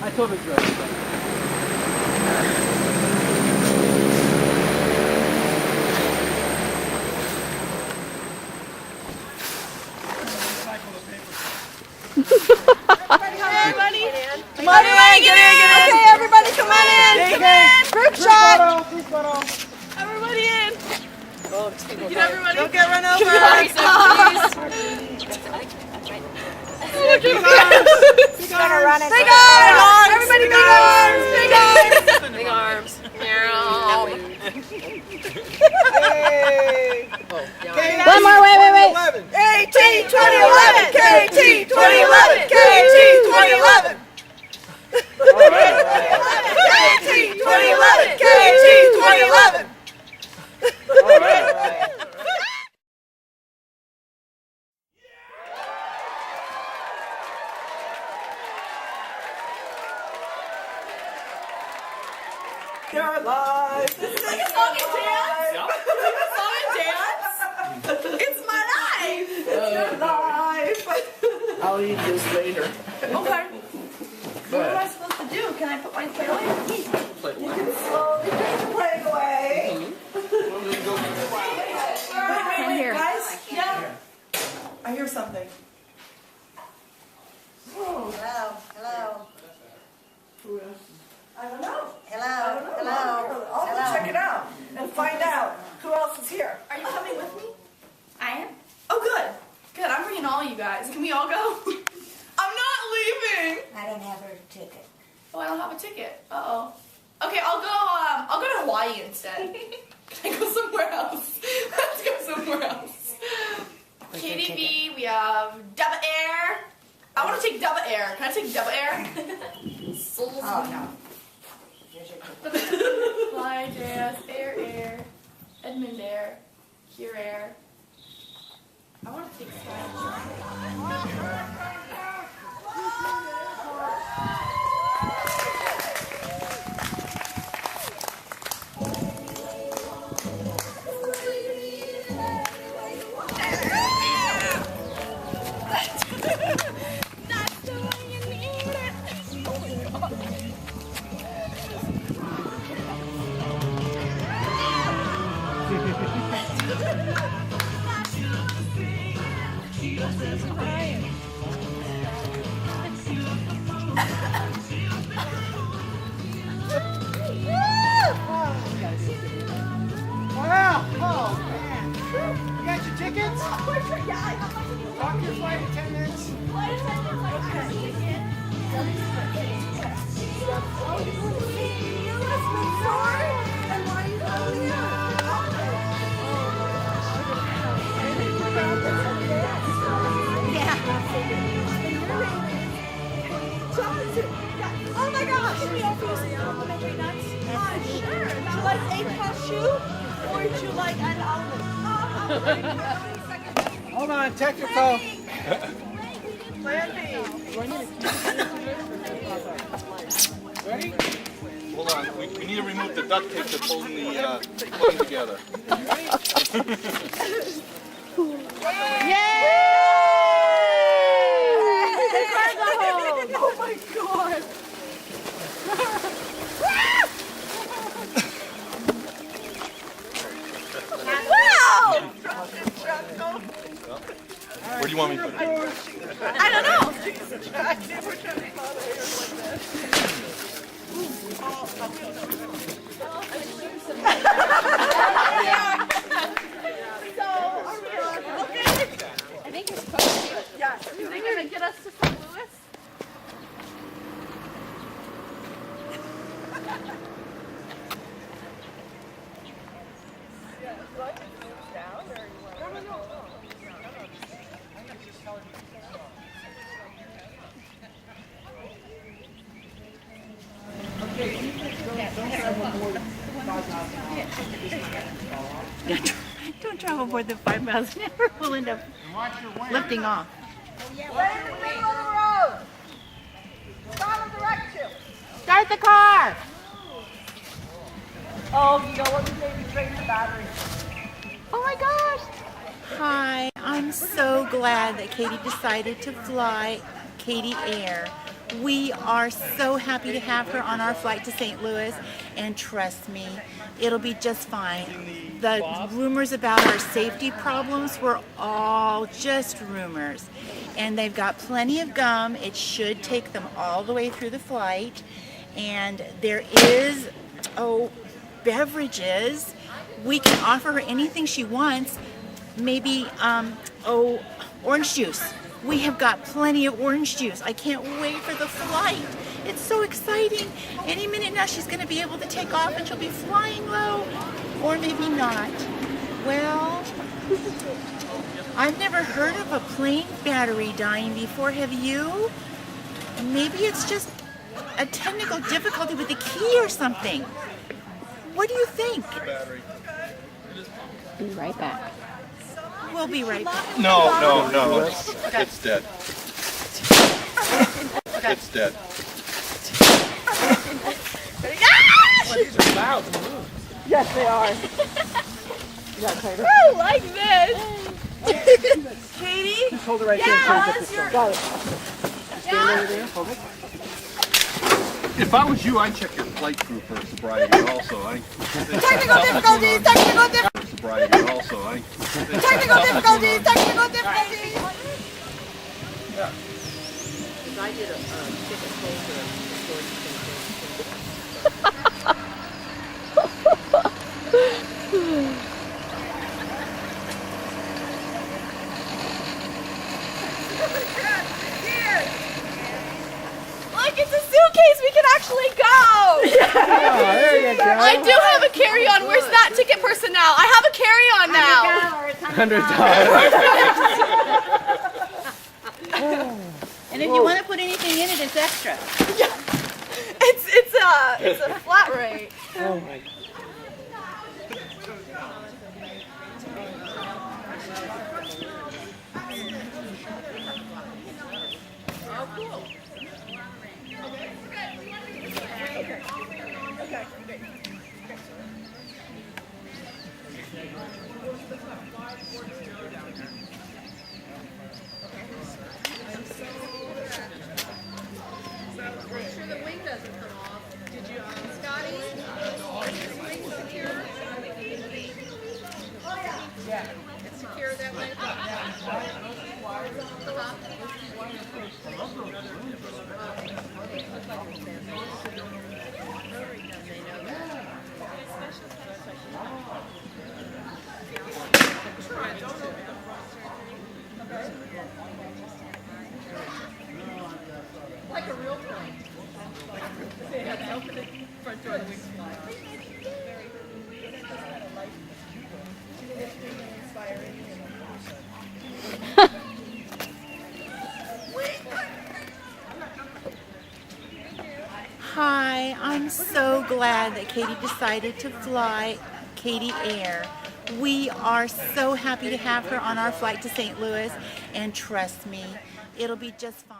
I told it good. Everybody, come on in, get in. Okay, everybody, come on in. Group shot. Everybody in. Get everybody. Don't get run over. Look at us. He's gonna run it. Big arms. Everybody, big arms. Big arms. Big arms. Meow. One more, wait. KT 2011. KT 2011. KT 2011. KT 2011. KT 2011. You're alive. This is like a song and dance. Song and dance. It's my life. It's your life. I'll eat this later. Okay. What am I supposed to do? Can I put my plate away? You can slowly put your plate away. Wait, guys. Yeah. I hear something. Oh. Hello. Who is? I don't know. Hello. I'll go check it out and find out who else is here. Are you coming with me? I am. Oh, good. Good. I'm bringing all you guys. Can we all go? I'm not leaving. I don't have her ticket. Oh, I don't have a ticket. Uh-oh. Okay, I'll go to Hawaii instead. Can I go somewhere else? Let's go somewhere else. KDB, we have Dubba Air. I want to take Dubba Air. Can I take Dubba Air? Oh, no. Fly, Jazz, Air, Edmund Air, Here Air. I want to take Sky. Wow! Oh, man. You got your tickets? Talk to your flight attendants. Oh my gosh! Sure. Do you like 8-pound shoe or would you like an almond? Hold on, technical. Plan B. Ready? Hold on, we need to remove the duct tape that's holding the plane together. Oh my god! Wow! Where do you want me to put it? I don't know. I think it's supposed to. Yes. Is it going to get us to St. Louis? Don't travel more than 5 miles an hour. We'll end up lifting off. Right in the middle of the road. Follow directions. Start the car. Oh, you know what? We maybe drain the battery. Oh my gosh. Hi, I'm so glad that Katie decided to fly Katie Air. We are so happy to have her on our flight to St. Louis, and trust me, it'll be just fine. The rumors about her safety problems were all just rumors, and they've got plenty of gum. It should take them all the way through the flight, and there is, beverages. We can offer her anything she wants, maybe, orange juice. We have got plenty of orange juice. I can't wait for the flight. It's so exciting. Any minute now she's going to be able to take off and she'll be flying low. Or maybe not. Well, I've never heard of a plane battery dying before. Have you? Maybe it's just a technical difficulty with the key or something. What do you think? Be right back. We'll be right back. No. It's dead. It's dead. Yes, they are. I like this. Katie? Just hold it right there. Got it. Stand over there. Hold it. If I was you, I'd check your flight crew for sobriety also. Technical difficulties. Sobriety also. Technical difficulties. I did a ticket holder Look, it's a suitcase. We can actually go. There you go. I do have a carry-on. Where's that ticket personnel? I have a carry-on now. $100. And if you want to put anything in it, it's extra. It's a flat rate. Oh my. Hi, I'm so glad that Katie decided to fly Katie Air. We are so happy to have her on our flight to St. Louis, and trust me, it'll be just fine.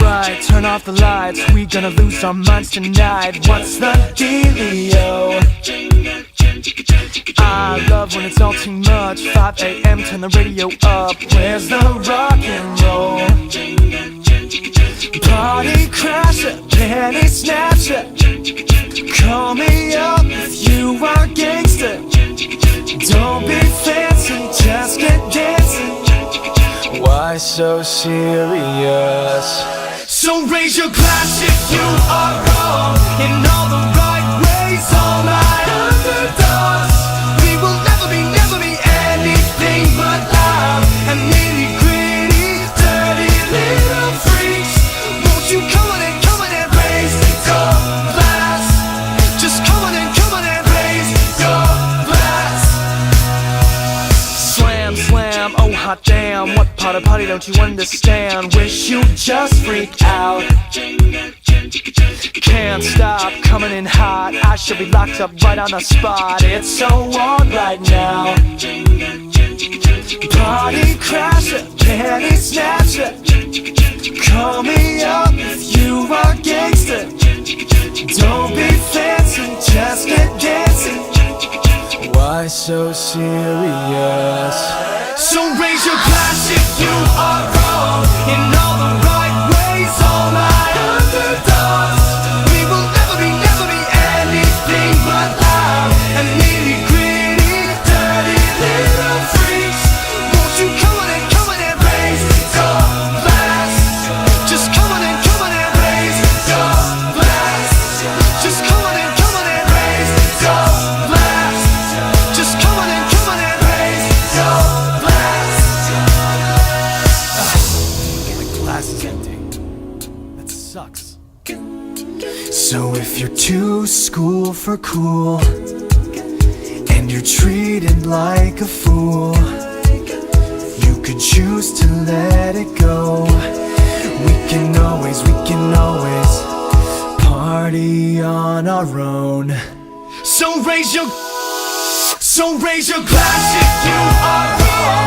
Right, turn off the lights. We gonna lose our minds tonight. What's the dealio? I love when it's all too much. 5 a.m. turn the radio up. Where's the rock and roll? Party crasher, penny snatcher. Call me up if you are gangster. Don't be fancy, just get dancing. Why so serious? So raise your glass if you are wrong. In all the right ways, all my underdogs. We will never be anything but loud and nitty gritty, dirty little freaks. Won't you come on and raise your glass? Just come on and raise your glass. Slam, slam, oh hot damn. What part of party don't you understand? Wish you just freak out. Can't stop coming in hot. I should be locked up right on the spot. It's so on right now. Party crasher, penny snatcher. Call me up if you are gangster. Don't be fancy, just get dancing. Why so serious? So raise your glass if you are wrong in all the right ways. All my underdogs, we will never be anything but loud and nitty-gritty, dirty little freaks. Won't you come on and raise your glass? Just come on and raise your glass. Just come on and raise your glass. Just come on and raise your glass. My glass is empty. That sucks. So if you're too school for cool and you're treated like a fool, you could choose to let it go. We can always party on our own. So raise your glass if you are wrong